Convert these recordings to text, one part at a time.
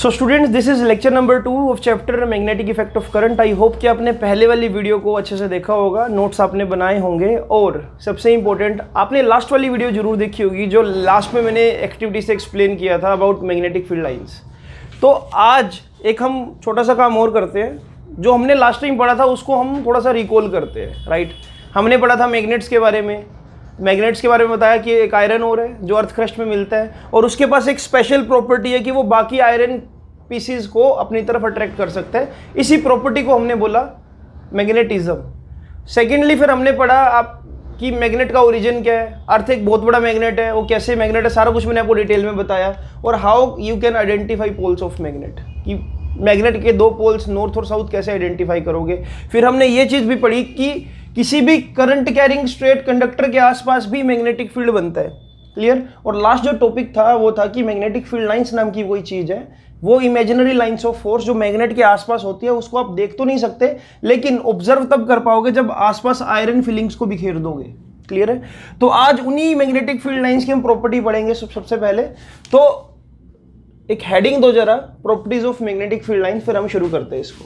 So students, this is lecture number 2 of chapter magnetic effect of current. I hope कि आपने पहले वाली video को अच्छे से देखा होगा, नोट्स आपने बनाए होंगे, और सबसे इंपॉर्टेंट आपने लास्ट वाली वीडियो जरूर देखी होगी जो लास्ट में मैंने एक्टिविटी से एक्सप्लेन किया था अबाउट मैग्नेटिक फील्ड लाइंस। तो आज एक हम छोटा सा काम और करते हैं, जो हमने लास्ट टाइम पढ़ा था उसको हम थोड़ा सा रिकॉल करते हैं, राइट। हमने पढ़ा था मैग्नेट्स के बारे में, बताया कि एक आयरन ओर है जो अर्थ क्रस्ट में मिलता है और उसके पास एक स्पेशल प्रॉपर्टी है कि वो बाकी आयरन पीसीज को अपनी तरफ अट्रैक्ट कर सकता है। इसी प्रॉपर्टी को हमने बोला मैग्नेटिज्म। सेकेंडली फिर हमने पढ़ा आप कि मैग्नेट का ओरिजिन क्या है। अर्थ एक बहुत बड़ा मैग्नेट है, वो कैसे मैग्नेट है सारा कुछ मैंने आपको डिटेल में बताया, और how you can identify poles of magnet, कि मैग्नेट के दो पोल्स नॉर्थ और साउथ कैसे आइडेंटिफाई करोगे। फिर हमने ये चीज़ भी पढ़ी कि किसी भी करंट कैरिंग स्ट्रेट कंडक्टर के आसपास भी मैग्नेटिक फील्ड बनता है, क्लियर। और लास्ट जो टॉपिक था वो था कि मैग्नेटिक फील्ड लाइंस नाम की कोई चीज़ है, वो इमेजिनरी लाइंस ऑफ फोर्स जो मैग्नेट के आसपास होती है, उसको आप देख तो नहीं सकते लेकिन ऑब्जर्व तब कर पाओगे जब आसपास आयरन फिलिंग्स को बिखेर दोगे, क्लियर है। तो आज उन्हीं मैग्नेटिक फील्ड लाइंस की हम प्रॉपर्टी पढ़ेंगे सबसे पहले। तो एक हेडिंग दो जरा, properties of magnetic field line, फिर हम शुरू करते हैं इसको।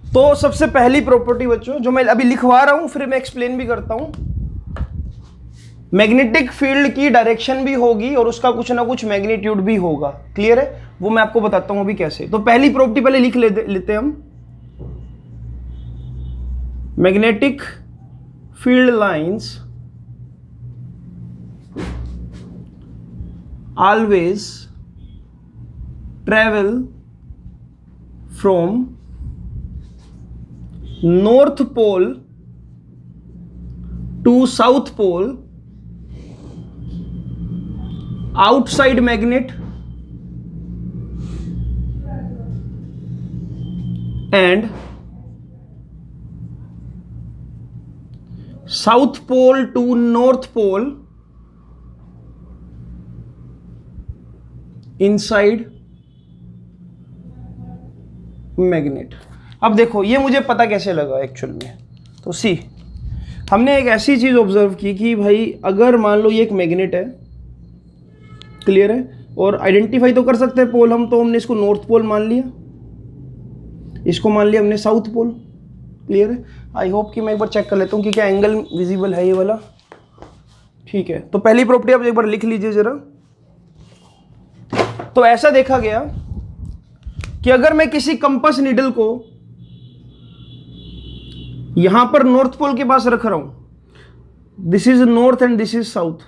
तो सबसे पहली प्रॉपर्टी बच्चों जो मैं अभी लिखवा रहा हूं फिर मैं एक्सप्लेन भी करता हूं, मैग्नेटिक फील्ड की डायरेक्शन भी होगी और उसका कुछ ना कुछ मैग्नीट्यूड भी होगा, क्लियर है। वो मैं आपको बताता हूं अभी कैसे। तो पहली प्रॉपर्टी पहले लिख लेते हम। Magnetic field lines always travel from north pole to south pole outside magnet and south pole to north pole inside magnet. अब देखो ये मुझे पता कैसे लगा एक्चुअल में। तो सी, हमने एक ऐसी चीज ऑब्जर्व की कि भाई अगर मान लो ये एक मैग्नेट है, क्लियर है, और आइडेंटिफाई तो कर सकते हैं पोल हम, तो हमने इसको नॉर्थ पोल मान लिया, इसको मान लिया हमने साउथ पोल, क्लियर है। आई होप कि मैं एक बार चेक कर लेता हूँ कि क्या एंगल विजिबल है ये वाला, ठीक है। तो पहली प्रॉपर्टी आप एक बार लिख लीजिए जरा। तो ऐसा देखा गया कि अगर मैं किसी कंपास नीडल को यहां पर नॉर्थ पोल के पास रख रहा हूं, this is north and this is south,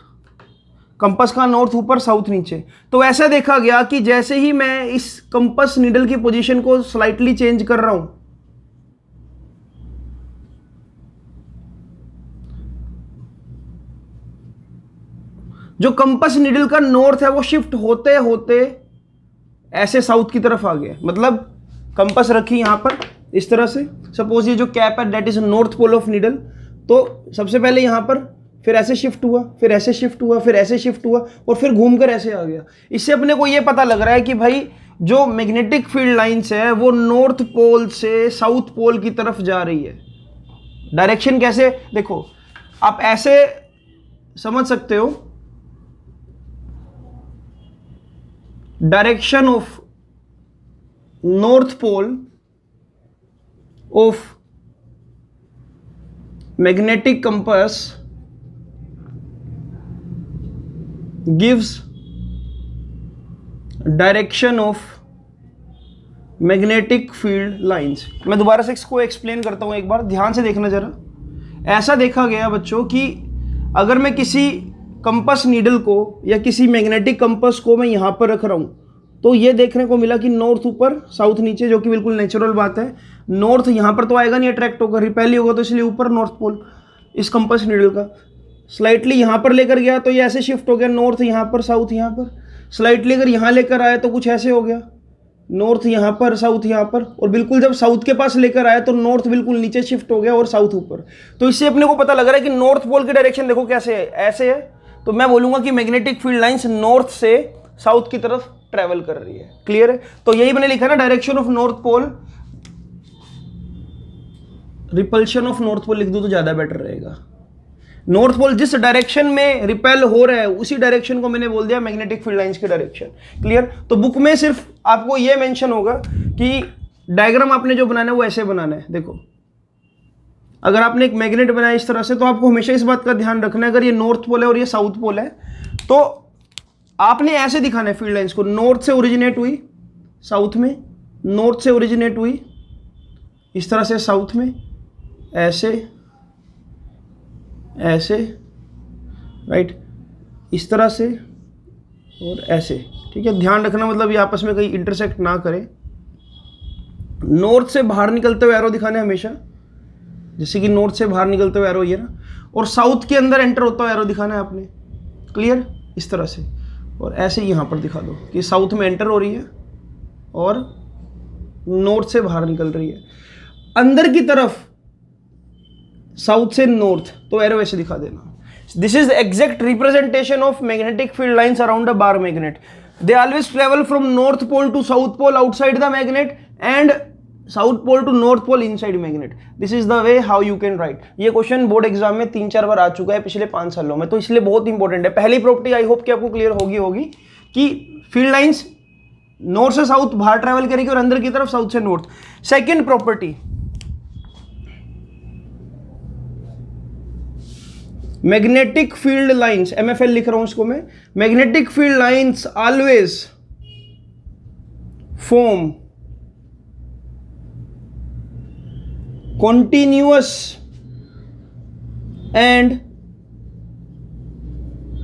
compass का नॉर्थ ऊपर साउथ नीचे, तो ऐसा देखा गया कि जैसे ही मैं इस कंपास नीडल की पोजीशन को स्लाइटली चेंज कर रहा हूं, जो कंपास नीडल का नॉर्थ है वो शिफ्ट होते होते ऐसे साउथ की तरफ आ गया। मतलब कंपास रखी यहां पर इस तरह से, सपोज ये जो कैप है that is north pole of needle, तो सबसे पहले यहां पर, फिर ऐसे शिफ्ट हुआ, फिर ऐसे शिफ्ट हुआ, फिर ऐसे शिफ्ट हुआ, और फिर घूमकर ऐसे आ गया। इससे अपने को ये पता लग रहा है कि भाई जो मैग्नेटिक फील्ड लाइंस है वो नॉर्थ पोल से साउथ पोल की तरफ जा रही है। डायरेक्शन कैसे, देखो आप ऐसे समझ सकते हो, direction of north pole of magnetic compass gives direction of magnetic field lines. मैं दोबारा से इसको एक्सप्लेन करता हूं, एक बार ध्यान से देखना जरा। ऐसा देखा गया बच्चों कि अगर मैं किसी कंपास नीडल को या किसी मैग्नेटिक कंपास को मैं यहां पर रख रहा हूं, तो ये देखने को मिला कि नॉर्थ ऊपर साउथ नीचे, जो कि बिल्कुल नेचुरल बात है। नॉर्थ यहां पर तो आएगा नहीं, अट्रैक्ट होकर रिपेल होगा, तो इसलिए ऊपर नॉर्थ पोल इस कंपास नीडल का। स्लाइटली यहां पर लेकर गया तो ये ऐसे शिफ्ट हो गया, नॉर्थ यहां पर साउथ यहां पर। स्लाइटली अगर यहां लेकर आया तो कुछ ऐसे हो गया, नॉर्थ यहां पर साउथ यहां पर, और बिल्कुल जब साउथ के पास लेकर आया तो नॉर्थ बिल्कुल नीचे शिफ्ट हो गया और साउथ ऊपर। तो इससे अपने को पता लग रहा है कि नॉर्थ पोल की डायरेक्शन देखो कैसे है, ऐसे है। तो मैं बोलूंगा कि मैग्नेटिक फील्ड लाइंस नॉर्थ से साउथ की तरफ ट्रेवल कर रही है, क्लियर है। तो यही मैंने लिखा ना, direction of north pole, repulsion of north pole लिख दूं तो ज्यादा बेटर रहेगा। नॉर्थ पोल जिस डायरेक्शन में रिपेल हो रहा है उसी डायरेक्शन को मैंने बोल दिया मैग्नेटिक फील्ड लाइंस की डायरेक्शन। क्लियर? तो बुक में सिर्फ आपको यह मेंशन होगा कि डायग्राम आपने जो बनाना है वो ऐसे बनाना है। देखो, अगर आपने एक मैग्नेट बनाया इस तरह से, तो आपको हमेशा इस बात का ध्यान रखना है, अगर ये नॉर्थ पोल है और ये साउथ पोल है तो आपने ऐसे दिखाना है फील्ड लाइंस को, नॉर्थ से ओरिजिनेट हुई साउथ में, नॉर्थ से ओरिजिनेट हुई इस तरह से साउथ में, ऐसे ऐसे, राइट, इस तरह से और ऐसे। ठीक है, ध्यान रखना, मतलब ये आपस में कहीं इंटरसेक्ट ना करे। नॉर्थ से बाहर निकलते हुए एरो दिखाने हमेशा, जैसे कि नॉर्थ से बाहर निकलते हुए एरो ये ना, और साउथ के अंदर एंटर होता हुआ एरो दिखाना है आपने। क्लियर? इस तरह से, और ऐसे यहाँ पर दिखा दो कि साउथ में एंटर हो रही है और नॉर्थ से बाहर निकल रही है। अंदर की तरफ साउथ से नॉर्थ, तो एरो ऐसे दिखा देना। This is exact representation of magnetic field lines around a bar magnet. They always travel from north pole to south pole outside the magnet and south pole to north pole inside magnet. This is the way how you can write. ये question board exam में 3-4 बार आ चुका है पिछले 5 सालों में, तो इसलिए बहुत इंपॉर्टेंट है। पहली प्रॉपर्टी आई होप कि आपको क्लियर होगी कि फील्ड लाइंस नॉर्थ से साउथ बाहर ट्रेवल करेगी और अंदर की तरफ साउथ से north. Second property, magnetic field lines, MFL लिख रहा हूं इसको मैं, magnetic field lines always form continuous and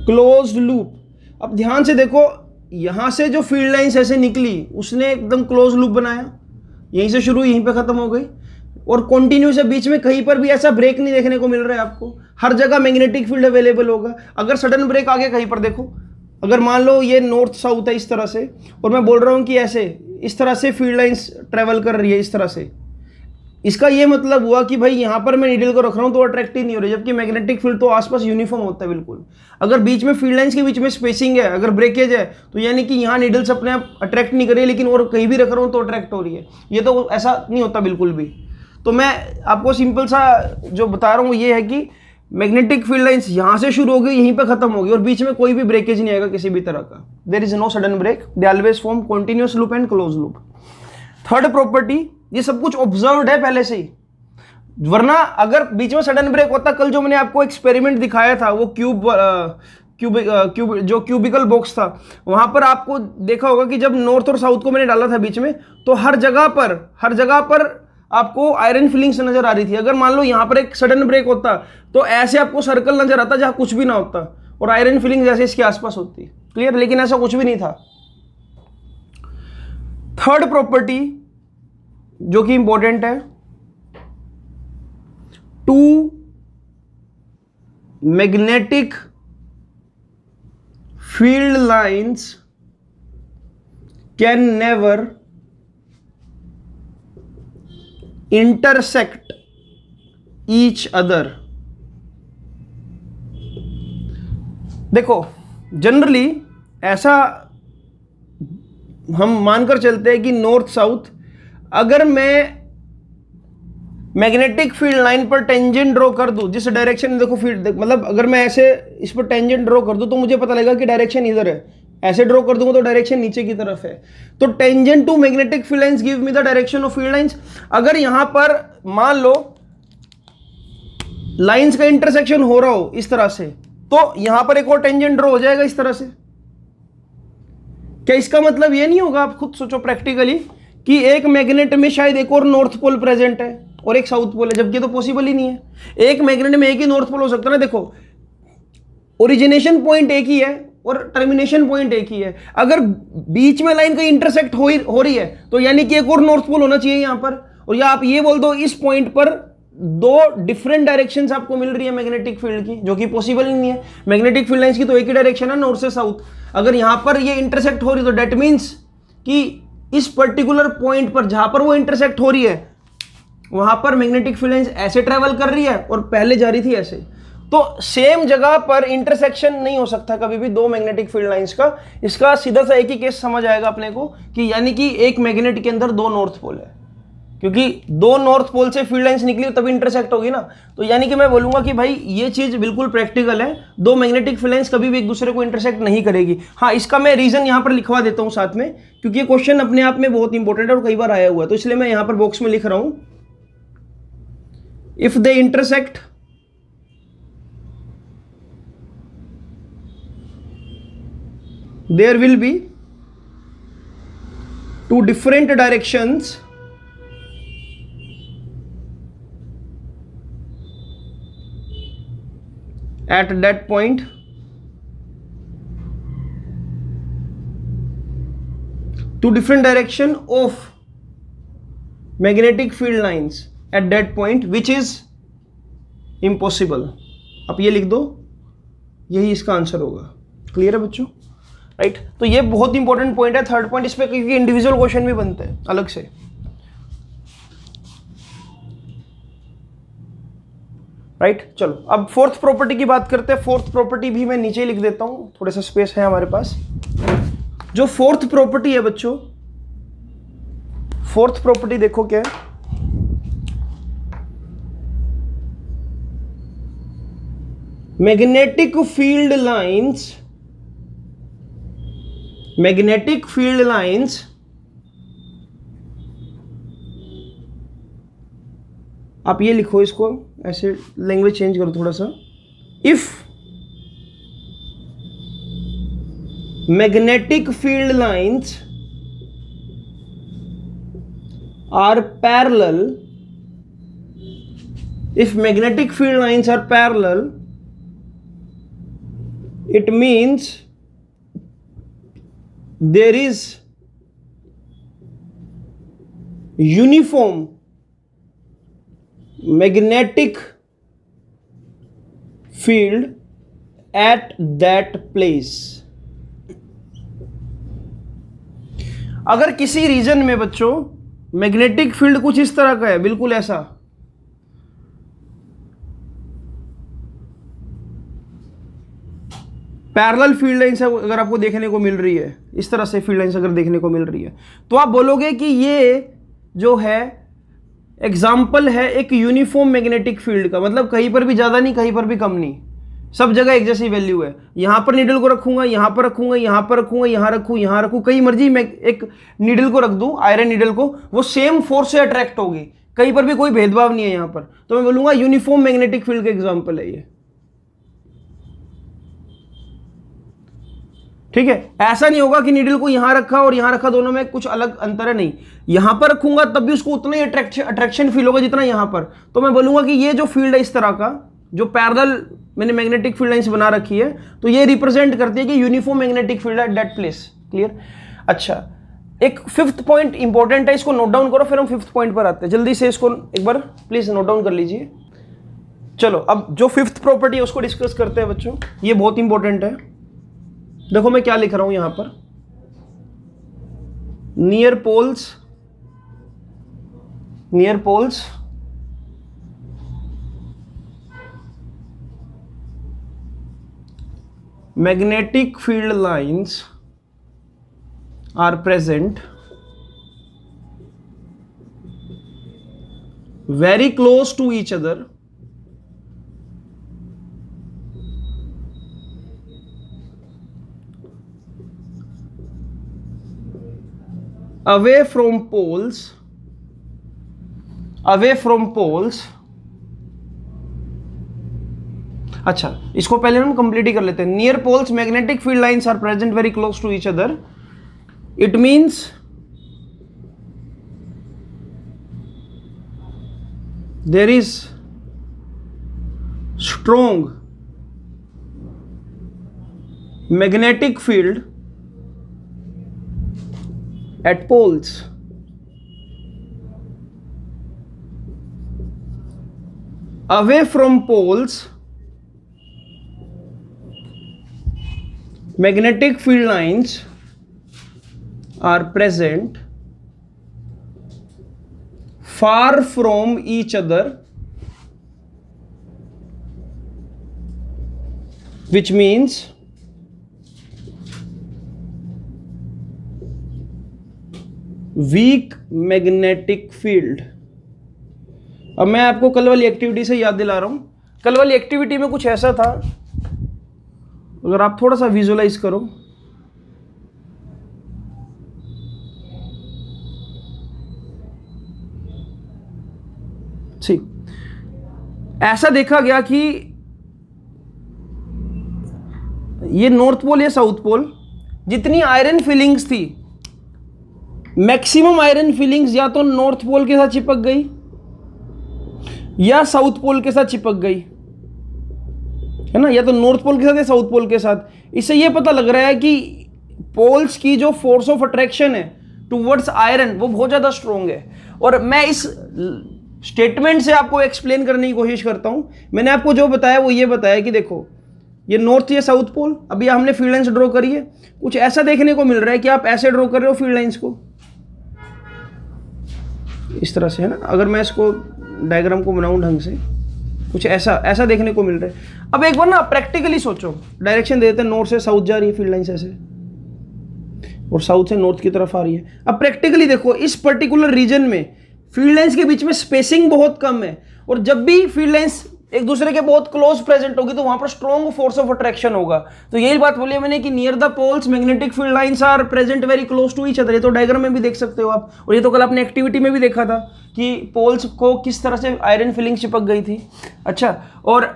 closed loop। अब ध्यान से देखो, यहां से जो फील्ड लाइंस ऐसे निकली उसने एकदम क्लोज लूप बनाया, यहीं से शुरू यहीं पे खत्म हो गई, और कॉन्टिन्यूस है, बीच में कहीं पर भी ऐसा ब्रेक नहीं देखने को मिल रहा है आपको। हर जगह मैग्नेटिक फील्ड अवेलेबल होगा। अगर सडन ब्रेक आ गया कहीं पर, देखो अगर मान लो ये नॉर्थ साउथ है इस तरह से, और मैं बोल रहा हूं कि ऐसे इस तरह से फील्ड लाइंस ट्रेवल कर रही है इस तरह से, इसका ये मतलब हुआ कि भाई यहां पर मैं नीडल को रख रहा हूं तो अट्रैक्ट ही नहीं हो रही, जबकि मैग्नेटिक फील्ड तो आसपास यूनिफॉर्म होता है बिल्कुल। अगर बीच में फील्ड लाइंस के बीच में स्पेसिंग है, अगर ब्रेकेज है, तो यानी कि यहां नीडल्स अपने आप अट्रैक्ट नहीं कर रही है, लेकिन और कहीं भी रख रहा हूं तो अट्रैक्ट हो रही है। ये तो ऐसा नहीं होता बिल्कुल भी। तो मैं आपको सिंपल सा जो बता रहा हूँ ये है कि मैग्नेटिक फील्ड लाइंस यहां से शुरू होगी, यहीं पर खत्म होगी, और बीच में कोई भी ब्रेकेज नहीं आएगा किसी भी तरह का। There is no sudden break, they always form continuous loop and close loop. Third property, ये सब कुछ ऑब्जर्व्ड है पहले से ही, वरना अगर बीच में सडन ब्रेक होता, कल जो मैंने आपको एक्सपेरिमेंट दिखाया था वो जो क्यूबिकल बॉक्स था, वहां पर आपको देखा होगा कि जब नॉर्थ और साउथ को मैंने डाला था बीच में, तो हर जगह पर आपको आयरन फिलिंग्स नजर आ रही थी। अगर मान लो यहां पर एक सडन ब्रेक होता तो ऐसे आपको सर्कल नजर आता जहां कुछ भी ना होता, और आयरन फिलिंग जैसे इसके आसपास होती। क्लियर? लेकिन ऐसा कुछ भी नहीं था। थर्ड प्रॉपर्टी जो कि इंपॉर्टेंट है, two magnetic field lines can never intersect each other। देखो जनरली ऐसा हम मानकर चलते हैं कि नॉर्थ साउथ, अगर मैं मैग्नेटिक फील्ड लाइन पर टेंजेंट ड्रॉ कर दूं, जिस डायरेक्शन में देखो फील्ड, मतलब अगर मैं ऐसे इस पर टेंजेंट ड्रॉ कर दूं तो मुझे पता लगेगा कि डायरेक्शन इधर है। ऐसे ड्रॉ कर दूंगा तो डायरेक्शन नीचे की तरफ है। तो tangent to magnetic field lines give me the direction of field lines. अगर यहां पर मान लो लाइंस का इंटरसेक्शन हो रहा हो इस तरह से, तो यहां पर एक और टेंजेंट ड्रॉ हो जाएगा इस तरह से। क्या इसका मतलब ये नहीं होगा, आप खुद सोचो प्रैक्टिकली, कि एक मैग्नेट में शायद एक और नॉर्थ पोल प्रेजेंट है और एक साउथ पोल है, जबकि तो पॉसिबल ही नहीं है। एक मैग्नेट में एक ही नॉर्थ पोल हो सकता है ना। देखो ओरिजिनेशन पॉइंट एक ही है और टर्मिनेशन पॉइंट एक ही है। अगर बीच में लाइन कहीं इंटरसेक्ट हो रही है तो यानी कि एक और नॉर्थ पोल होना चाहिए यहां पर, और या आप ये बोल दो इस पॉइंट पर दो डिफरेंट डायरेक्शंस आपको मिल रही है मैग्नेटिक फील्ड की, जो कि पॉसिबल ही नहीं है। मैग्नेटिक फील्ड लाइंस की तो एक ही डायरेक्शन है, नॉर्थ से साउथ। अगर यहां पर ये इंटरसेक्ट हो रही है तो डेट मीन्स कि इस पर्टिकुलर पॉइंट पर जहां पर वो इंटरसेक्ट हो रही है वहां पर मैग्नेटिक फील्ड लाइंस ऐसे ट्रेवल कर रही है और पहले जा रही थी ऐसे। तो सेम जगह पर इंटरसेक्शन नहीं हो सकता कभी भी दो मैग्नेटिक फील्ड लाइंस का। इसका सीधा सा एक ही केस समझ आएगा अपने को कि यानी कि एक मैग्नेट के अंदर दो नॉर्थ पोल है। क्योंकि दो नॉर्थ पोल से फील्ड लाइंस निकली तभी इंटरसेक्ट होगी ना। तो यानी कि मैं बोलूंगा कि भाई ये चीज बिल्कुल प्रैक्टिकल है, दो मैग्नेटिक फील्ड लाइंस कभी भी एक दूसरे को इंटरसेक्ट नहीं करेगी। हाँ, इसका मैं रीजन यहां पर लिखवा देता हूं साथ में, क्योंकि ये क्वेश्चन अपने आप में बहुत इंपॉर्टेंट है और कई बार आया हुआ है, तो इसलिए मैं यहां पर बॉक्स में लिख रहा हूं, if they intersect there will be two different directions at that point, two different direction of magnetic field lines at that point which is impossible। आप ये लिख दो, यही इसका आंसर होगा। क्लियर है बच्चों? राइट, तो ये बहुत इंपॉर्टेंट पॉइंट है, थर्ड पॉइंट इस पे, क्योंकि इंडिविजुअल क्वेश्चन भी बनते हैं अलग से। राइट, चलो अब फोर्थ प्रॉपर्टी की बात करते हैं। फोर्थ प्रॉपर्टी भी मैं नीचे ही लिख देता हूं, थोड़ा सा स्पेस है हमारे पास। जो फोर्थ प्रॉपर्टी है बच्चों, फोर्थ प्रॉपर्टी देखो क्या है, magnetic field lines, magnetic field lines आप ये लिखो, इसको ऐसे लैंग्वेज चेंज करो थोड़ा सा। If magnetic field lines are parallel, if magnetic field lines are parallel, it means there is uniform magnetic field at that place। अगर किसी रीजन में बच्चों मैग्नेटिक फील्ड कुछ इस तरह का है, बिल्कुल ऐसा, पैरेलल फील्ड लाइंस अगर आपको देखने को मिल रही है, इस तरह से फील्ड लाइंस अगर देखने को मिल रही है, तो आप बोलोगे कि ये जो है एग्जाम्पल है एक यूनिफॉर्म मैग्नेटिक फील्ड का। मतलब कहीं पर भी ज्यादा नहीं, कहीं पर भी कम नहीं, सब जगह एक जैसी वैल्यू है। यहां पर नीडल को रखूंगा, यहां पर रखूंगा, यहां पर रखूंगा, यहां रखूं, यहां रखूं, कहीं मर्जी मैं एक नीडल को रख दूं, आयरन नीडल को, वो सेम फोर्स से अट्रैक्ट होगी, कहीं पर भी कोई भेदभाव नहीं है यहां पर। तो मैं बोलूंगा यूनिफॉर्म मैग्नेटिक फील्ड का एग्जाम्पल है ये। ठीक है, ऐसा नहीं होगा कि नीडल को यहां रखा और यहां रखा, दोनों में कुछ अलग अंतर है, नहीं। यहां पर रखूंगा तब भी उसको उतना ही अट्रैक्शन फील होगा जितना यहां पर। तो मैं बोलूंगा कि ये जो फील्ड है इस तरह का, जो पैरेलल मैंने मैग्नेटिक फील्ड लाइंस बना रखी है, तो ये रिप्रेजेंट करती है कि uniform magnetic field at that place. Clear? अच्छा, एक फिफ्थ पॉइंट इंपॉर्टेंट है, इसको नोट डाउन करो, फिर हम फिफ्थ पॉइंट पर आते हैं। जल्दी से इसको एक बार प्लीज नोट डाउन कर लीजिए। चलो अब जो फिफ्थ प्रॉपर्टी है उसको डिस्कस करते हैं बच्चों, ये बहुत इंपॉर्टेंट है। देखो मैं क्या लिख रहा हूं यहां पर, near poles magnetic field lines are present very close to each other away from poles। अच्छा, इसको पहले हम कंप्लीट ही कर लेते हैं। Near poles magnetic field lines are present very close to each other, it means there is strong magnetic field at poles। Away from poles magnetic field lines are present far from each other, which means weak magnetic field. अब मैं आपको कल वाली activity से याद दिला रहा हूं। कल वाली एक्टिविटी में कुछ ऐसा था, अगर आप थोड़ा सा विजुअलाइज करो, ठीक, ऐसा देखा गया कि ये नॉर्थ पोल या साउथ पोल, जितनी आयरन फीलिंग्स थी, मैक्सिमम आयरन फीलिंग्स या तो नॉर्थ पोल के साथ चिपक गई या साउथ पोल के साथ चिपक गई, है ना, या तो नॉर्थ पोल के साथ या साउथ पोल के साथ। इससे यह पता लग रहा है कि पोल्स की जो फोर्स ऑफ अट्रैक्शन है टुवर्ड्स आयरन वो बहुत ज्यादा स्ट्रॉन्ग है। और मैं इस स्टेटमेंट से आपको एक्सप्लेन करने की कोशिश करता हूं। मैंने आपको जो बताया वो ये बताया कि देखो, ये नॉर्थ या साउथ पोल, अभी हमने फील्ड लाइंस ड्रॉ करी है, कुछ ऐसा देखने को मिल रहा है कि आप ऐसे ड्रॉ कर रहे हो फील्ड लाइंस को, इस तरह से, है ना। अगर मैं इसको डायग्राम को बनाऊं ढंग से, कुछ ऐसा देखने को मिल रहा है। अब एक बार ना प्रैक्टिकली सोचो, डायरेक्शन देते हैं, नॉर्थ से साउथ जा रही है फील्ड लाइंस ऐसे, और साउथ से नॉर्थ की तरफ आ रही है। अब प्रैक्टिकली देखो, इस पर्टिकुलर रीजन में फील्ड लाइंस के बीच में स्पेसिंग बहुत कम है, और जब भी फील्ड लाइंस एक दूसरे के बहुत क्लोज प्रेजेंट होगी तो वहां पर स्ट्रॉन्ग फोर्स ऑफ अट्रैक्शन होगा। तो यही बात बोली मैंने कि near the poles magnetic field lines are present very close to each other. ये तो डायग्राम में भी देख सकते हो आप, और ये तो कल आपने एक्टिविटी में भी देखा था कि पोल्स को किस तरह से आयरन फीलिंग चिपक गई थी। अच्छा, और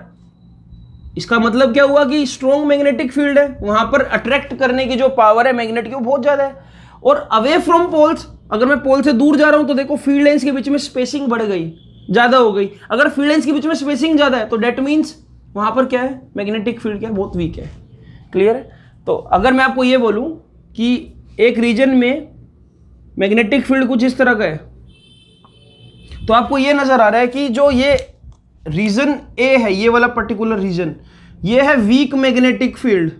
इसका मतलब क्या हुआ कि स्ट्रॉन्ग मैग्नेटिक फील्ड है, वहां पर अट्रैक्ट करने की जो पावर है मैग्नेट की वो बहुत ज्यादा है। और अवे फ्रॉम पोल्स, अगर मैं पोल से दूर जा रहा हूं तो देखो फील्ड लाइंस के बीच में स्पेसिंग बढ़ गई, ज्यादा हो गई। अगर फील्ड लाइंस के बीच में स्पेसिंग ज्यादा है तो डेट मीन्स वहां पर क्या है, मैग्नेटिक फील्ड क्या है, बहुत वीक है। क्लियर है। तो अगर मैं आपको ये बोलूं कि एक रीजन में मैग्नेटिक फील्ड कुछ इस तरह का है, तो आपको ये नजर आ रहा है कि जो ये रीजन ए है, ये वाला पर्टिकुलर रीजन, ये है वीक मैग्नेटिक फील्ड,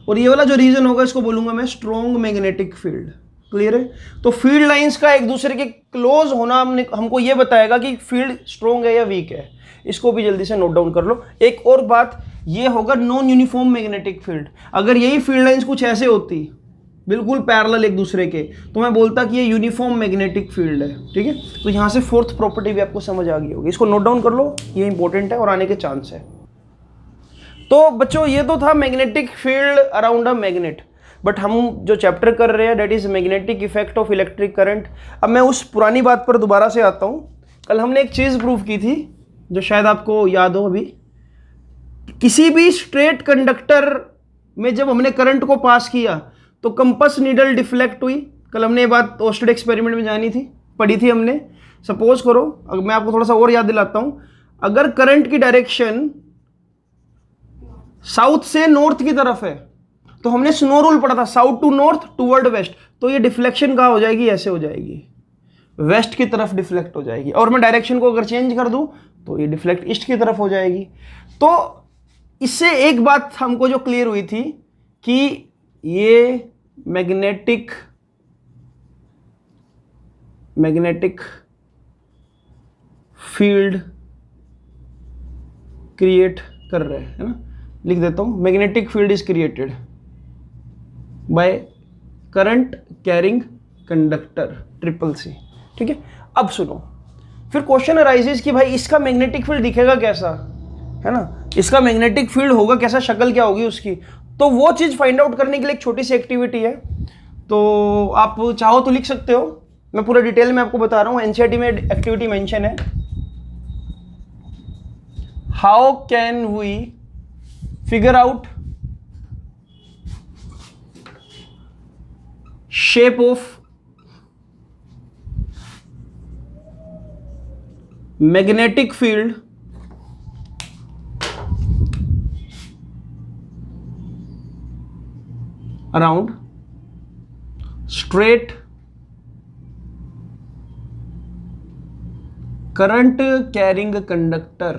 और ये वाला जो रीजन होगा इसको बोलूंगा मैं स्ट्रॉन्ग मैग्नेटिक फील्ड। क्लियर है। तो फील्ड लाइंस का एक दूसरे के क्लोज होना हमको ये बताएगा कि फील्ड स्ट्रॉन्ग है या वीक है। इसको भी जल्दी से नोट डाउन कर लो। एक और बात ये होगा नॉन यूनिफॉर्म मैग्नेटिक फील्ड। अगर यही फील्ड लाइंस कुछ ऐसे होती बिल्कुल पैरेलल एक दूसरे के, तो मैं बोलता कि ये यूनिफॉर्म मैग्नेटिक फील्ड है। ठीक है, तो यहां से फोर्थ प्रॉपर्टी भी आपको समझ आ गई होगी। इसको नोट डाउन कर लो, ये इंपॉर्टेंट है और आने के चांस है। तो बच्चों ये तो था magnetic field around a magnet, but हम जो चैप्टर कर रहे हैं that is magnetic effect of electric current. अब मैं उस पुरानी बात पर दोबारा से आता हूं। कल हमने एक चीज प्रूव की थी जो शायद आपको याद हो अभी, किसी भी स्ट्रेट कंडक्टर में जब हमने करंट को पास किया तो कंपास नीडल डिफ्लेक्ट हुई। कल हमने ये बात ओस्टेड एक्सपेरिमेंट में जानी थी, पढ़ी थी हमने। सपोज करो, अगर मैं आपको थोड़ा सा और याद दिलाता हूं, अगर करंट की डायरेक्शन साउथ से नॉर्थ की तरफ है तो हमने स्नो रूल पढ़ा था, south to north toward west, तो ये डिफ्लेक्शन कहाँ हो जाएगी, ऐसे हो जाएगी, वेस्ट की तरफ डिफ्लेक्ट हो जाएगी। और मैं डायरेक्शन को अगर चेंज कर दूं तो ये डिफ्लेक्ट ईस्ट की तरफ हो जाएगी। तो इससे एक बात हमको जो क्लियर हुई थी कि ये मैग्नेटिक फील्ड क्रिएट कर रहे हैं, है ना। लिख देता हूं, magnetic field is created by current carrying conductor, triple C. ठीक है, अब सुनो, फिर क्वेश्चन अराइजेस कि भाई इसका मैग्नेटिक फील्ड दिखेगा कैसा, है ना, इसका मैग्नेटिक फील्ड होगा कैसा, शक्ल क्या होगी उसकी। तो वो चीज फाइंड आउट करने के लिए एक छोटी सी एक्टिविटी है, तो आप चाहो तो लिख सकते हो। मैं पूरा डिटेल में आपको बता रहा हूं, एनसीईआरटी में एक्टिविटी मेंशन है। How can we figure out shape of magnetic field around straight current carrying conductor।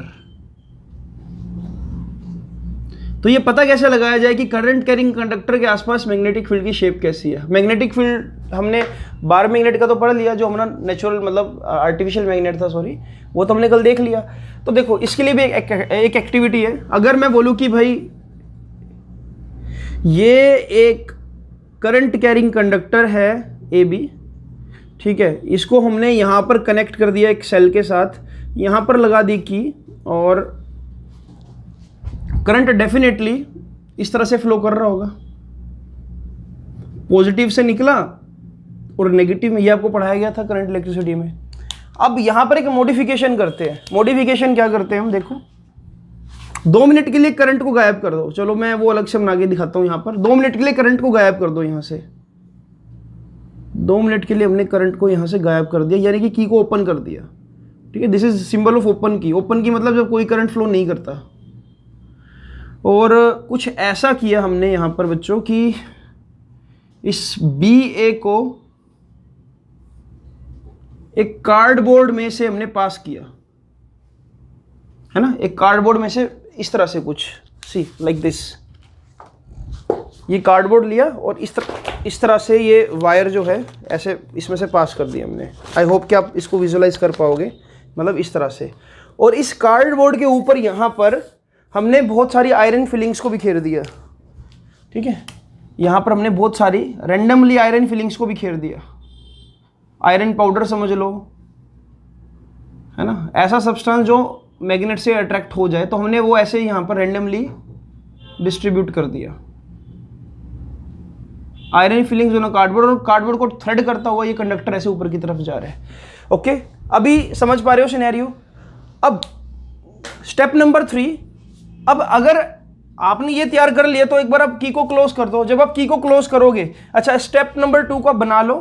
तो ये पता कैसे लगाया जाए कि करंट कैरिंग कंडक्टर के आसपास मैग्नेटिक फील्ड की शेप कैसी है। मैग्नेटिक फील्ड हमने बार मैग्नेट का तो पढ़ लिया, जो हमारा नेचुरल मतलब आर्टिफिशियल मैग्नेट था, सॉरी, वो तो हमने कल देख लिया। तो देखो इसके लिए भी एक एक्टिविटी है। अगर मैं बोलूं कि भाई ये एक करंट कैरिंग कंडक्टर है ए बी, ठीक है, इसको हमने यहाँ पर कनेक्ट कर दिया एक सेल के साथ, यहाँ पर लगा दी की, और करंट डेफिनेटली इस तरह से फ्लो कर रहा होगा, पॉजिटिव से निकला और नेगेटिव में, ये आपको पढ़ाया गया था करंट इलेक्ट्रिसिटी में। अब यहाँ पर एक मॉडिफिकेशन करते हैं। मॉडिफिकेशन क्या करते हैं हम, देखो 2 मिनट के लिए करंट को गायब कर दो, चलो मैं वो अलग से बना के दिखाता हूँ। यहाँ पर 2 मिनट के लिए करंट को गायब कर दो, यहाँ से 2 मिनट के लिए हमने करंट को यहाँ से गायब कर दिया, यानी कि की को ओपन कर दिया। ठीक है, this is symbol of open की। ओपन की मतलब जब कोई करंट फ्लो नहीं करता। और कुछ ऐसा किया हमने यहाँ पर बच्चों कि इस BA को एक कार्डबोर्ड में से हमने पास किया, है ना, एक कार्डबोर्ड में से इस तरह से कुछ, सी लाइक दिस, ये कार्डबोर्ड लिया और इस तरह से ये वायर जो है ऐसे इसमें से पास कर दिया हमने। आई होप कि आप इसको विजुअलाइज कर पाओगे, मतलब इस तरह से। और इस कार्डबोर्ड के ऊपर यहाँ पर हमने बहुत सारी आयरन फिलिंग्स को बिखेर दिया। ठीक है, यहाँ पर हमने बहुत सारी रैंडमली आयरन फिलिंग्स को बिखेर दिया। आयरन पाउडर समझ लो, है ना, ऐसा सब्सटेंस जो मैग्नेट से अट्रैक्ट हो जाए, तो हमने वो ऐसे यहाँ पर रैंडमली डिस्ट्रीब्यूट कर दिया। आयरन फिलिंग्स जो ना कार्डबोर्ड, और कार्डबोर्ड को थ्रेड करता हुआ ये कंडक्टर ऐसे ऊपर की तरफ जा रहा है। ओके, अभी समझ पा रहे हो सिनेरियो। अब स्टेप नंबर 3, अब अगर आपने ये तैयार कर लिया तो एक बार आप की को क्लोज कर दो। जब आप की को क्लोज करोगे, अच्छा स्टेप नंबर 2 को आप बना लो,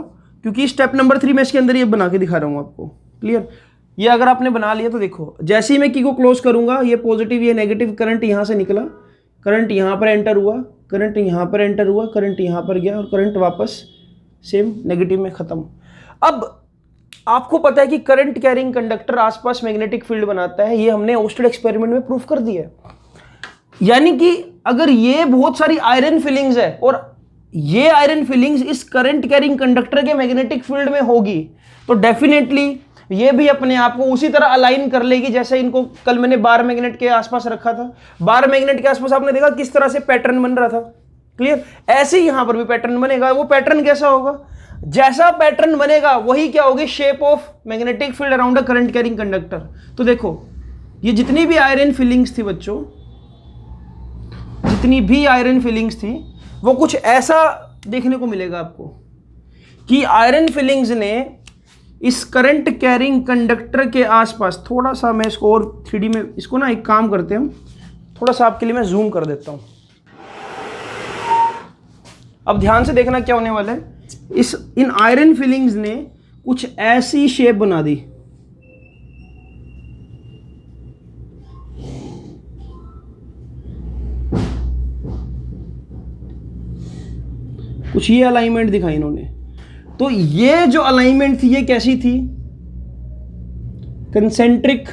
क्योंकि स्टेप नंबर 3 में इसके अंदर ये बना के दिखा रहा हूँ आपको। क्लियर, ये अगर आपने बना लिया तो देखो, जैसे ही मैं की को क्लोज करूंगा, ये पॉजिटिव ये नेगेटिव करंट यहाँ से निकला, करंट यहाँ पर एंटर हुआ, करंट यहाँ पर एंटर हुआ, करंट यहाँ पर गया, और करंट वापस सेम नेगेटिव में खत्म। अब आपको पता है कि करंट कैरिंग कंडक्टर आसपास मैग्नेटिक फील्ड बनाता है, ये हमने ओस्टेड एक्सपेरिमेंट में प्रूफ कर दिया है। यानी कि अगर ये बहुत सारी आयरन फिलिंग्स है और ये आयरन फिलिंग्स इस करंट कैरिंग कंडक्टर के मैग्नेटिक फील्ड में होगी, तो डेफिनेटली ये भी अपने आप को उसी तरह अलाइन कर लेगी जैसे इनको कल मैंने बार मैग्नेट के आसपास रखा था। बार मैग्नेट के आसपास आपने देखा किस तरह से पैटर्न बन रहा था। क्लियर, ऐसे ही यहां पर भी पैटर्न बनेगा। वो पैटर्न कैसा होगा, जैसा पैटर्न बनेगा वही क्या होगी, shape of magnetic field around a current carrying conductor. तो देखो ये जितनी भी आयरन फिलिंग्स थी बच्चों, जितनी भी आयरन फिलिंग्स थी, वो कुछ ऐसा देखने को मिलेगा आपको कि आयरन फिलिंग्स ने इस करंट कैरिंग कंडक्टर के आसपास, थोड़ा सा मैं इसको और 3D में, इसको ना एक काम करते हैं, थोड़ा सा आपके लिए मैं जूम कर देता हूं। अब ध्यान से देखना क्या होने वाला है। इन आयरन फिलिंग्स ने कुछ ऐसी शेप बना दी, कुछ ये अलाइनमेंट दिखाई इन्होंने। तो ये जो अलाइनमेंट थी ये कैसी थी, कंसेंट्रिक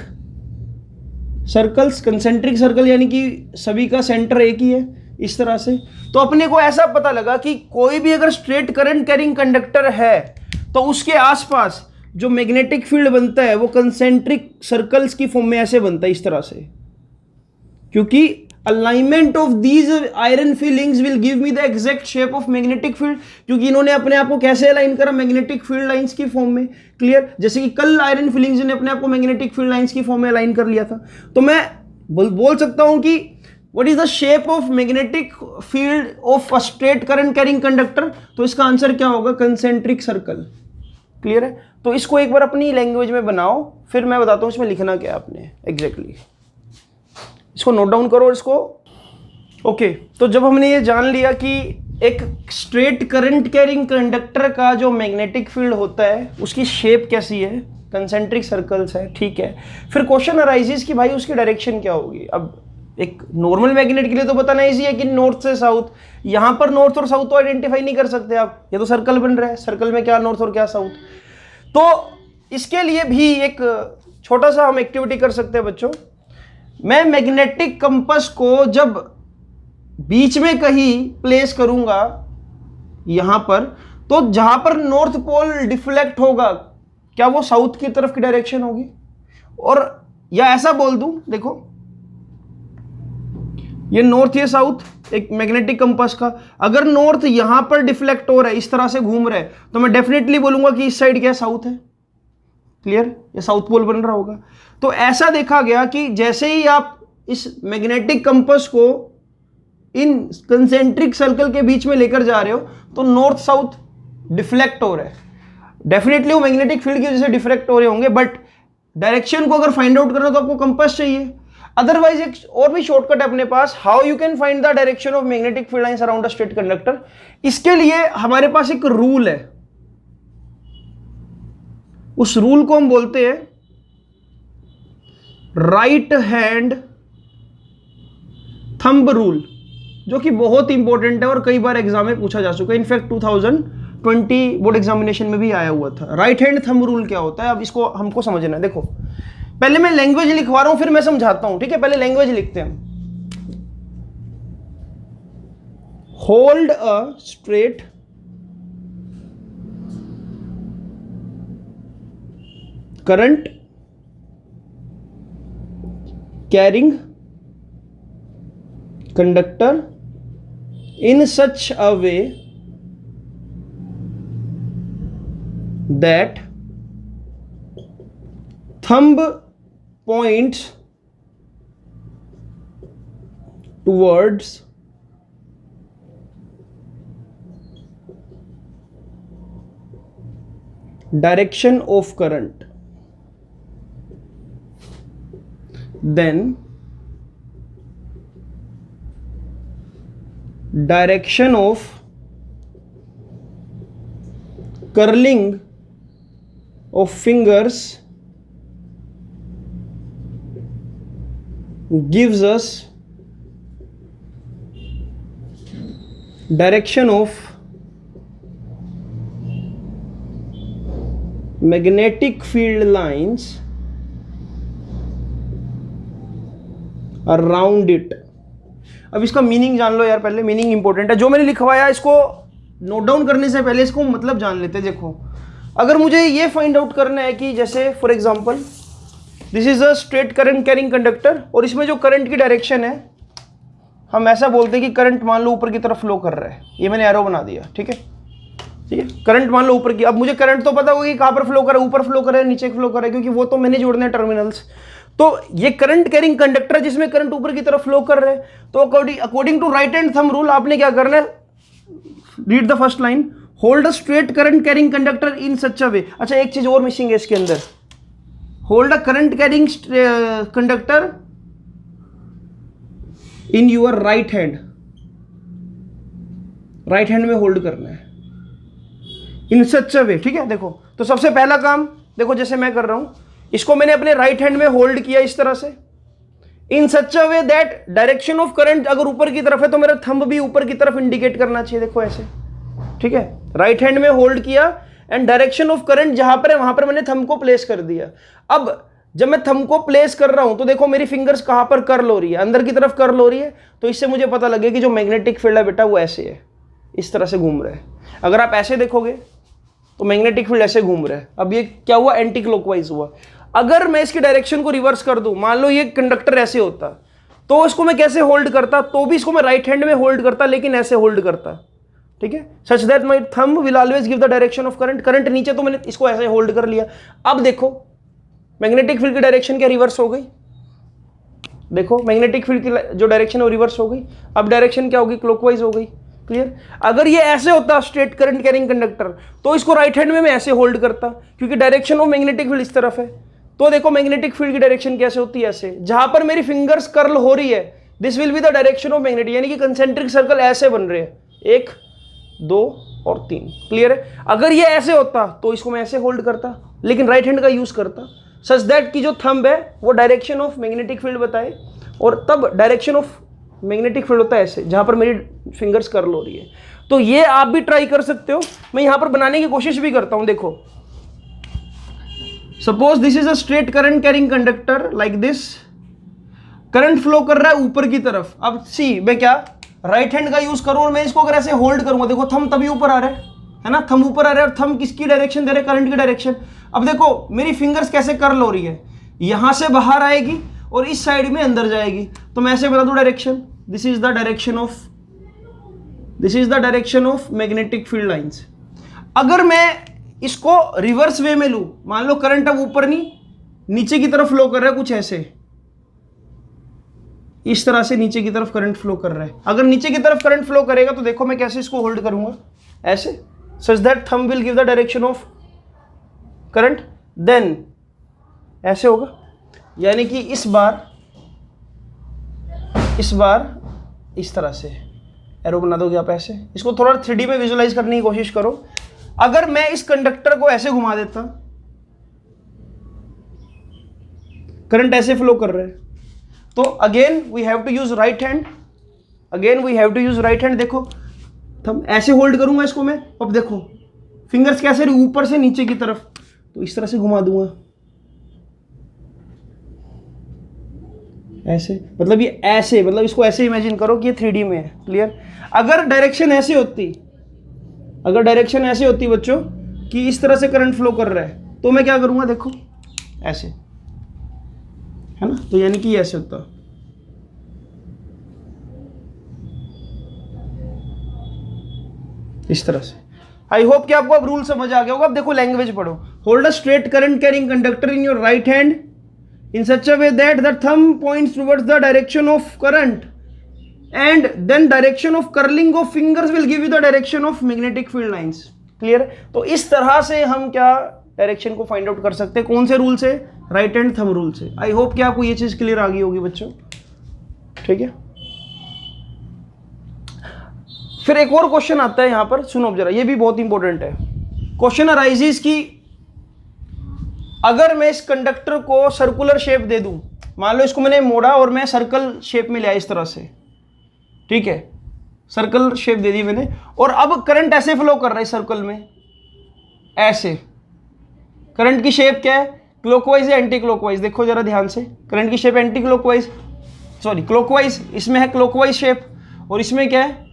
सर्कल्स। कंसेंट्रिक सर्कल यानी कि सभी का सेंटर एक ही है, इस तरह से। तो अपने को ऐसा पता लगा कि कोई भी अगर स्ट्रेट करंट कैरिंग कंडक्टर है तो उसके आसपास जो मैग्नेटिक फील्ड बनता है वो कंसेंट्रिक सर्कल्स की फॉर्म में ऐसे बनता है, इस तरह से, क्योंकि alignment of these iron filings will give me the exact shape of magnetic field. क्योंकि इन्होंने अपने आप को कैसे अलाइन करा, मैग्नेटिक फील्ड लाइंस की फॉर्म में। क्लियर, जैसे कि कल आयरन फिलिंग्स ने अपने आप को मैग्नेटिक फील्ड लाइंस की फॉर्म में अलाइन कर लिया था। तो मैं बोल सकता हूं कि what is the shape of magnetic field of a straight current carrying conductor, तो इसका आंसर क्या होगा, कंसेंट्रिक सर्कल। क्लियर है, तो इसको एक बार अपनी लैंग्वेज में बनाओ, फिर मैं बताता हूं इसमें लिखना क्या आपने एग्जैक्टली। इसको नोट डाउन करो इसको। ओके, तो जब हमने ये जान लिया कि एक स्ट्रेट करंट कैरिंग कंडक्टर का जो मैग्नेटिक फील्ड होता है उसकी शेप कैसी है, कंसेंट्रिक सर्कल्स है, ठीक है। फिर क्वेश्चन अराइजेस कि भाई उसकी डायरेक्शन क्या होगी। अब एक नॉर्मल मैग्नेट के लिए तो बताना इजी है कि नॉर्थ से साउथ। यहां पर नॉर्थ और साउथ तो आइडेंटिफाई नहीं कर सकते आप, ये तो सर्कल बन रहा है, सर्कल में क्या नॉर्थ और क्या साउथ। तो इसके लिए भी एक छोटा सा हम एक्टिविटी कर सकते हैं बच्चों। मैं मैग्नेटिक कंपास को जब बीच में कहीं प्लेस करूंगा यहां पर, तो जहां पर नॉर्थ पोल डिफ्लेक्ट होगा क्या वो साउथ की तरफ की डायरेक्शन होगी। और या ऐसा बोल दूं, देखो ये नॉर्थ या साउथ एक मैग्नेटिक कंपास का। अगर नॉर्थ यहां पर डिफ्लेक्ट हो रहा है, इस तरह से घूम रहा है, तो मैं डेफिनेटली बोलूंगा कि इस साइड क्या साउथ है। क्लियर? ये साउथ पोल बन रहा होगा। तो ऐसा देखा गया कि जैसे ही आप इस मैग्नेटिक कंपास को इन कंसेंट्रिक सर्कल के बीच में लेकर जा रहे हो तो नॉर्थ साउथ डिफ्लेक्ट हो रहा है। डेफिनेटली वो मैग्नेटिक फील्ड की वजह से डिफ्लेक्ट हो रहे होंगे, बट डायरेक्शन को अगर फाइंड आउट करना तो आपको कंपास चाहिए। अदरवाइज एक और भी शॉर्टकट है अपने पास, how you can find the direction of magnetic field lines around a straight conductor. इसके लिए हमारे पास एक रूल है, उस रूल को हम बोलते हैं राइट हैंड थंब रूल, जो कि बहुत इंपॉर्टेंट है और कई बार एग्जाम में पूछा जा चुका है। इनफैक्ट 2020 बोर्ड एग्जामिनेशन में भी आया हुआ था। राइट हैंड थंब रूल क्या होता है, अब इसको हमको समझना है। देखो पहले मैं लैंग्वेज लिखवा रहा हूं, फिर मैं समझाता हूं, ठीक है? पहले लैंग्वेज लिखते हैं। Hold a straight current carrying conductor in such a way that thumb points towards direction of current, then direction of curling of fingers gives us direction of magnetic field lines around it। अब इसका meaning जान लो यार, पहले meaning important है। जो मैंने लिखवाया इसको नोट डाउन करने से पहले इसको मतलब जान लेते हैं। देखो अगर मुझे ये फाइंड आउट करना है कि जैसे for example this is a straight current carrying conductor, और इसमें जो करंट की डायरेक्शन है हम ऐसा बोलते हैं कि करंट मान लो ऊपर की तरफ फ्लो कर रहा है। ये मैंने एरो बना दिया, ठीक है? ठीक है, करंट मान लो ऊपर की। अब मुझे करंट तो पता होगा कि कहां पर फ्लो कर रहा है, ऊपर फ्लो कर रहा है, नीचे फ्लो कर रहा है, क्योंकि वो तो मैंने जोड़ने हैं टर्मिनल्स। तो ये करंट कैरिंग कंडक्टर जिसमें करंट ऊपर की तरफ फ्लो कर रहे हैं, तो according to right hand thumb rule आपने क्या करना है, read the first line, hold a straight current carrying conductor in such a way. अच्छा एक चीज और मिसिंग है इसके अंदर, hold a current carrying conductor in your right hand. Right hand में होल्ड करना है इन सच अ वे, ठीक है? देखो तो सबसे पहला काम देखो, जैसे मैं कर रहा हूं, इसको मैंने अपने राइट हैंड में होल्ड किया इस तरह से, in such a way that direction of current अगर ऊपर की तरफ है तो मेरा थंब भी ऊपर की तरफ इंडिकेट करना चाहिए। देखो ऐसे, ठीक है? राइट हैंड में होल्ड किया एंड डायरेक्शन ऑफ करंट जहां पर है वहां पर मैंने थंब को प्लेस कर दिया। अब जब मैं थंब को प्लेस कर रहा हूं तो देखो मेरी फिंगर्स कहां पर कर्ल हो रही है, अंदर की तरफ कर्ल हो रही है। तो इससे मुझे पता लगे कि जो मैग्नेटिक फील्ड है बेटा वो ऐसे है, इस तरह से घूम रहा है। अगर आप ऐसे देखोगे तो मैग्नेटिक फील्ड ऐसे घूम रहा है। अब ये क्या हुआ, एंटी क्लॉकवाइज हुआ। अगर मैं इसकी डायरेक्शन को रिवर्स कर दूं, मान लो ये कंडक्टर ऐसे होता तो इसको मैं कैसे होल्ड करता, तो भी इसको मैं राइट हैंड में होल्ड करता, लेकिन ऐसे होल्ड करता, ठीक है? Such that my thumb will always give the direction of current. Current नीचे तो मैंने इसको ऐसे होल्ड कर लिया। अब देखो मैग्नेटिक फील्ड की डायरेक्शन क्या रिवर्स हो गई, देखो मैग्नेटिक फील्ड की जो डायरेक्शन है वो रिवर्स हो गई। अब डायरेक्शन क्या होगी, क्लॉकवाइज हो गई। क्लियर? अगर ये ऐसे होता स्ट्रेट करंट कैरिंग कंडक्टर तो इसको राइट हैंड में मैं ऐसे होल्ड करता, क्योंकि डायरेक्शन ऑफ मैग्नेटिक फील्ड इस तरफ है। तो देखो मैग्नेटिक फील्ड की डायरेक्शन कैसे होती है, ऐसे। जहां पर मेरी फिंगर्स कर्ल हो रही है this will be the direction of magnetic, यानी कि कंसेंट्रिक सर्कल ऐसे बन रहे हैं, 1 2 और 3। क्लियर है? अगर ये ऐसे होता तो इसको मैं ऐसे होल्ड करता, लेकिन राइट हैंड का यूज करता, सच दैट की जो थंब है वो डायरेक्शन ऑफ मैग्नेटिक फील्ड बताए, और तब डायरेक्शन ऑफ मैग्नेटिक फील्ड होता है ऐसे, जहां पर मेरी फिंगर्स कर्ल हो रही है। तो ये आप भी ट्राई कर सकते हो, मैं यहां पर बनाने की कोशिश भी करता हूं। देखो suppose this is a straight current carrying conductor like this, current flow कर रहा है ऊपर की तरफ। अब सी मैं क्या राइट हैंड का यूज करूं और मैं इसको अगर ऐसे होल्ड करूंगा, देखो थंब तभी ऊपर आ रहा है ना, थंब ऊपर आ रहा है, और थंब किसकी डायरेक्शन दे रहे हैं, करंट की डायरेक्शन। अब देखो मेरी फिंगर्स कैसे कर्ल हो रही है, यहां से बाहर आएगी और इस साइड में अंदर जाएगी। तो मैं ऐसे बता दूं direction, this is the direction of magnetic field lines. अगर मैं इसको रिवर्स वे में लूं, मान लो करंट अब ऊपर नहीं नीचे की तरफ फ्लो कर रहा है, कुछ ऐसे इस तरह से नीचे की तरफ करंट फ्लो कर रहा है। अगर नीचे की तरफ करंट फ्लो करेगा तो देखो मैं कैसे इसको होल्ड करूंगा, ऐसे, such that thumb will give the direction of current, then ऐसे होगा, यानी कि इस बार इस तरह से एरो बना दोगे आप ऐसे। इसको थोड़ा 3D में विजुअलाइज करने की कोशिश करो। अगर मैं इस कंडक्टर को ऐसे घुमा देता, करंट ऐसे फ्लो कर रहे हैं, तो again we have to use right hand. देखो थंब ऐसे होल्ड करूंगा इसको मैं, अब देखो फिंगर्स कैसे ऊपर से नीचे की तरफ, तो इस तरह से घुमा दूंगा ऐसे, मतलब ये ऐसे, मतलब इसको ऐसे इमेजिन करो कि ये 3D में है। क्लियर? अगर डायरेक्शन ऐसे होती बच्चों कि इस तरह से करंट फ्लो कर रहा है, तो मैं क्या करूंगा, देखो ऐसे, है ना, तो यानी कि ये ऐसे होता, इस तरह से। आई होप कि आपको अब रूल समझ आ गया होगा। अब देखो लैंग्वेज पढ़ो। Hold a straight current carrying conductor in your right hand in such a way that the thumb points towards the direction of current, and then direction of curling of fingers will give you the direction of magnetic field lines. Clear? तो इस तरह से हम क्या direction को find out कर सकते हैं, कौन से रूल से, राइट हैंड थंब रूल से। आई होप कि आपको ये चीज क्लियर आ गई होगी बच्चों, ठीक है। फिर एक और क्वेश्चन आता है यहां पर, सुनो जरा, ये भी बहुत इंपॉर्टेंट है। क्वेश्चन अराइजेस की अगर मैं इस कंडक्टर को सर्कुलर शेप दे दूं, मान लो इसको मैंने मोड़ा और मैं सर्कल शेप में लिया इस तरह से, ठीक है, सर्कल शेप दे दी मैंने, और अब करंट ऐसे फ्लो कर रहा है सर्कल में, ऐसे। करंट की शेप क्या है, क्लॉकवाइज या एंटी क्लॉकवाइज? देखो जरा ध्यान से, करंट की shape anti clockwise, sorry clockwise, इसमें है क्लॉकवाइज शेप, और इसमें क्या है,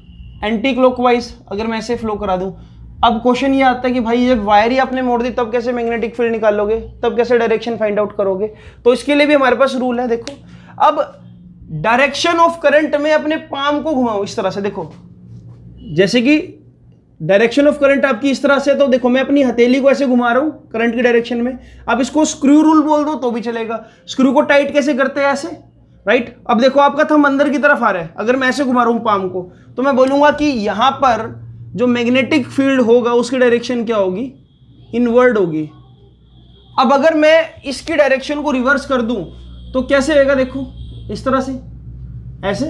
एंटी क्लॉकवाइज। अगर मैं ऐसे फ्लो करा दूं, अब क्वेश्चन ये आता है कि भाई जब वायर ही आपने मोड़ दी तब कैसे मैग्नेटिक फील्ड निकालोगे, तब कैसे डायरेक्शन फाइंड आउट करोगे? तो इसके लिए भी हमारे पास रूल है। देखो अब डायरेक्शन ऑफ करंट में अपने पाम को घुमाओ इस तरह से, देखो जैसे कि डायरेक्शन ऑफ करंट आपकी इस तरह से, तो देखो मैं अपनी हथेली को ऐसे घुमा रहा हूं करंट की डायरेक्शन में। अब इसको स्क्रू रूल बोल दो तो भी चलेगा। स्क्रू को टाइट कैसे करते हैं, ऐसे, राइट। अब देखो आपका थंब अंदर की तरफ आ रहा है, अगर मैं ऐसे घुमा रहा हूं पाम को, तो मैं बोलूंगा कि यहां पर जो मैग्नेटिक फील्ड होगा उसकी डायरेक्शन क्या होगी, इनवर्ड होगी। अब अगर मैं इसकी डायरेक्शन को रिवर्स कर दूं तो कैसे होगा, देखो इस तरह से, ऐसे।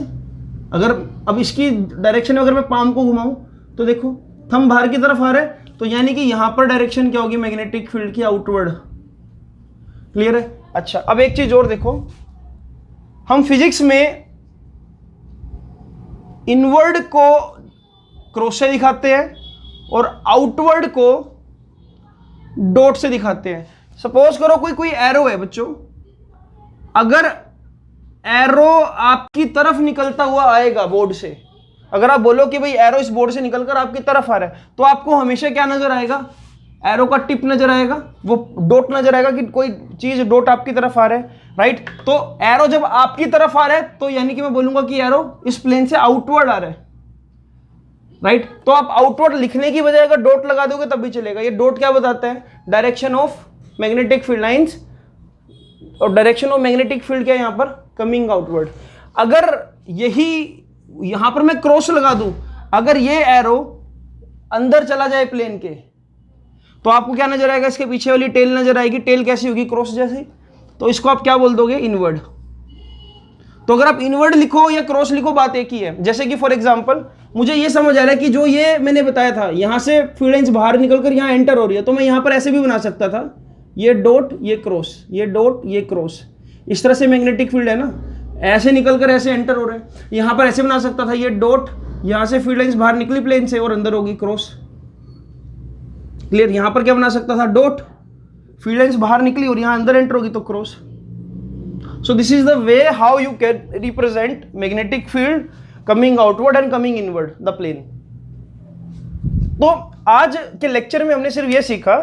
अगर अब इसकी डायरेक्शन में अगर मैं पाम को घुमाऊं तो देखो थंब बाहर की तरफ आ रहा है, तो यानी कि यहां पर डायरेक्शन क्या होगी मैग्नेटिक फील्ड की, आउटवर्ड। क्लियर है? अच्छा, अब एक चीज और देखो, हम फिजिक्स में इनवर्ड को क्रॉस से दिखाते हैं और आउटवर्ड को डॉट से दिखाते हैं। सपोज करो कोई एरो है बच्चों, अगर एरो आपकी तरफ निकलता हुआ आएगा बोर्ड से, अगर आप बोलो कि भाई एरो इस बोर्ड से निकलकर आपकी तरफ आ रहा है, तो आपको हमेशा क्या नजर आएगा, एरो का टिप नजर आएगा, वो डॉट नजर आएगा कि कोई चीज डॉट आपकी तरफ आ रहा है, राइट। तो एरो जब आपकी तरफ आ रहा है तो यानी कि मैं बोलूंगा कि एरो इस प्लेन से आउटवर्ड आ रहा है, राइट। तो आप आउटवर्ड लिखने की बजाय अगर डॉट लगा दोगे तब भी चलेगा। ये डॉट क्या बताता है, direction of magnetic field lines, और डायरेक्शन ऑफ मैग्नेटिक फील्ड क्या है यहां पर, कमिंग आउटवर्ड। अगर यही यहां पर मैं क्रॉस लगा दूं, अगर ये एरो अंदर चला जाए प्लेन के, तो आपको क्या नजर आएगा, इसके पीछे वाली टेल नजर आएगी। टेल कैसी होगी, क्रॉस जैसी, तो इसको आप क्या बोल दोगे, इनवर्ड। तो अगर आप इनवर्ड लिखो या क्रॉस लिखो, बात एक ही है। जैसे कि फॉर एग्जांपल मुझे ये समझ आ रहा है कि जो ये मैंने बताया था, यहां से फील्ड लाइंस बाहर निकलकर यहां एंटर हो रही है, तो मैं यहां पर ऐसे भी बना सकता था, ये डॉट ये क्रॉस, ये डॉट ये क्रॉस, इस तरह से मैग्नेटिक फील्ड है ना, ऐसे निकलकर ऐसे एंटर हो रहे हैं। यहां पर ऐसे बना सकता था, ये डॉट, यहां से फील्ड लाइंस बाहर निकली प्लेन से और अंदर होगी क्रॉस। क्लियर? यहां पर क्या बना सकता था, डॉट, फील्ड लाइंस बाहर निकली और यहां अंदर एंटर होगी तो cross. So this is the way how you can represent magnetic field coming outward and coming inward the plane. तो आज के लेक्चर में हमने सिर्फ ये सीखा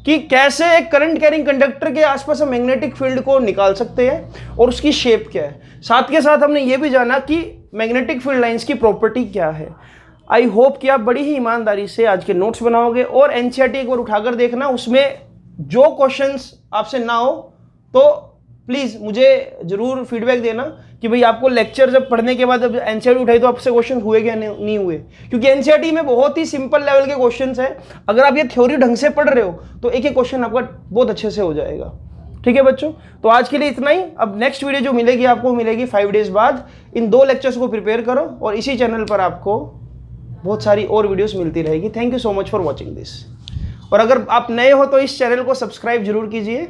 कि कैसे एक करंट कैरिंग कंडक्टर के आसपास हम मैग्नेटिक फील्ड को निकाल सकते हैं और उसकी शेप क्या है। साथ के साथ हमने ये भी जाना कि मैग्नेटिक फील्ड लाइंस की प्रॉपर्टी क्या है। आई होप कि आप बड़ी ही ईमानदारी से आज के नोट्स बनाओगे और एनसीईआरटी एक बार उठाकर देखना, उसमें जो क्वेश्चंस आपसे ना हो तो प्लीज़ मुझे ज़रूर फीडबैक देना कि भाई आपको लेक्चर जब पढ़ने के बाद जब एनसीईआरटी उठाई तो आपसे क्वेश्चन हुए क्या नहीं हुए, क्योंकि एनसीईआरटी में बहुत ही सिंपल लेवल के क्वेश्चंस हैं। अगर आप ये थ्योरी ढंग से पढ़ रहे हो तो एक एक क्वेश्चन आपका बहुत अच्छे से हो जाएगा। ठीक है बच्चों, तो आज के लिए इतना ही। अब नेक्स्ट वीडियो जो मिलेगी आपको मिलेगी 5 डेज बाद। इन 2 लेक्चर्स को प्रिपेयर करो और इसी चैनल पर आपको बहुत सारी और वीडियोस मिलती रहेगी। Thank you so much for watching this. और अगर आप नए हो तो इस चैनल को सब्सक्राइब जरूर कीजिए।